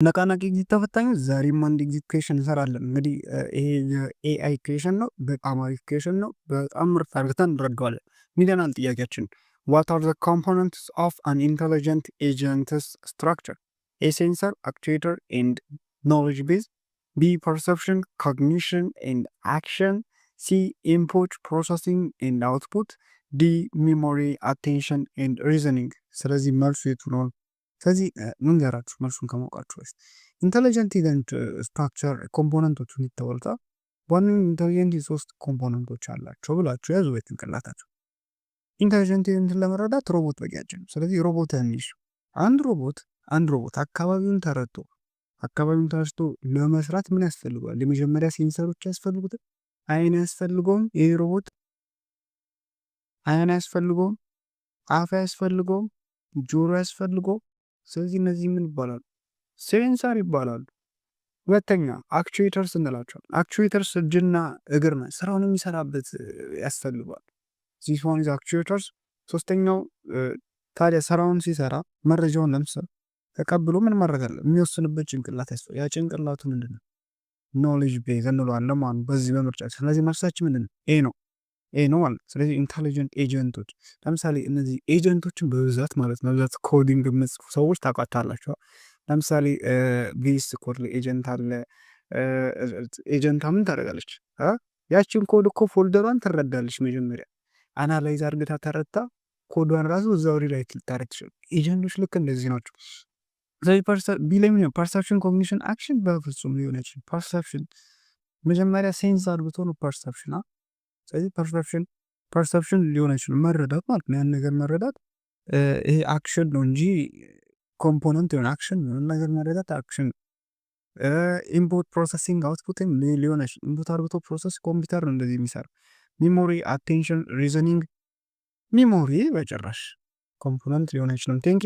ነቃናቂ ኤግዚት ተፈታኞች ዛሬም አንድ ኤግዚት ኩዌሽን እንሰራለን። እንግዲህ ይሄ የኤአይ ኩዌሽን ነው። በጣም አሪፍ ኩዌሽን ነው። በጣም ምርጥ አድርገን እንረዳዋለን። ሚለናል ጥያቄያችን ዋት አር ዘ ኮምፖነንትስ ኦፍ አን ኢንተሊጀንት ኤጀንትስ ስትራክቸር? ኤ ሴንሰር አክቹዌተር ኤንድ ኖሌጅ ቤዝ፣ ቢ ፐርሰፕሽን ኮግኒሽን ኤንድ አክሽን፣ ሲ ኢንፑት ፕሮሰሲንግ ኤንድ አውትፑት፣ ዲ ሚሞሪ አቴንሽን ኤንድ ሪዝኒንግ። ስለዚህ መልሱ የቱ ነው? ስለዚህ ምንገራችሁ መልሱን ከማውቃችሁ በፊት ኢንተሊጀንት ኤጀንት ስትራክቸር ኮምፖነንቶቹን ይታወቃል። ዋናው ኢንተሊጀንት ሶስት ኮምፖነንቶች አላቸው ብላችሁ ያዙ በጭንቅላታችሁ። ኢንተሊጀንት ኤጀንትን ለመረዳት ሮቦት በቂያችን ነው። ስለዚህ ሮቦት ትንሽ አንድ ሮቦት አካባቢውን ተረድቶ ለመስራት ምን ያስፈልገዋል? የመጀመሪያ ሴንሰሮች ያስፈልጉታል። አይን ያስፈልገውም፣ ይህ ሮቦት አይን ያስፈልገውም፣ አፍ ያስፈልገውም፣ ጆሮ ያስፈልገው። ስለዚህ እነዚህ ምን ይባላሉ? ሴንሰር ይባላሉ። ሁለተኛ አክቹዌተርስ እንላቸዋል። አክቹዌተርስ እጅና እግር ነው፣ ስራውን የሚሰራበት ያስፈልገዋል። ዚስ ዋን ኢዝ አክቹዌተርስ። ሶስተኛው ታዲያ ስራውን ሲሰራ መረጃውን ለምሳሌ ተቀብሎ ምን ማድረግ አለ? የሚወስንበት ጭንቅላት ያስፈልጋል። ያ ጭንቅላቱ ምንድን ነው? ኖሌጅ ቤዝ እንለዋለን ማለት ነው በዚህ በምርጫ። ስለዚህ መልሳችን ምንድን ነው? ኤ ነው ማለት። ስለዚህ ኢንተሊጀንት ኤጀንቶች ለምሳሌ እነዚህ ኤጀንቶችን በብዛት ማለት ነው በብዛት ኮዲንግ የምጽፉ ሰዎች ታውቃታላችሁ። ለምሳሌ ቪኤስ ኮድ ኤጀንት አለ። ኤጀንታ ምን ታደርጋለች? ያችን ኮድ እኮ ፎልደሯን ትረዳለች። መጀመሪያ አናላይዝ አድርገታ ተረታ ኮዷን ራሱ እዛው ሪላይት ልታረግ ትችላል። ኤጀንቶች ልክ እንደዚህ ናቸው። ስለዚህ ፐርሰፕሽን ኮግኒሽን አክሽን በፍጹም ሊሆን አይችልም። ፐርሰፕሽን መጀመሪያ ሴንስ አድርጎ ነው ፐርሰፕሽን። ስለዚህ ፐርሰፕሽን ሊሆን አይችልም። መረዳት ማለት ነው። ያን ነገር መረዳት ይሄ አክሽን ነው እንጂ ኮምፖነንት የሆነ አክሽን ነው። ነገር መረዳት አክሽን። ኢንፑት ፕሮሰሲንግ አውትፑትም ሊሆን አይችልም። ኢንፑት አድርጎ ፕሮሰስ ኮምፒውተር ነው እንደዚህ የሚሰራ። ሚሞሪ አቴንሽን ሪዝኒንግ ሚሞሪ በጭራሽ ኮምፖነንት ሊሆን አይችልም። ቴንክ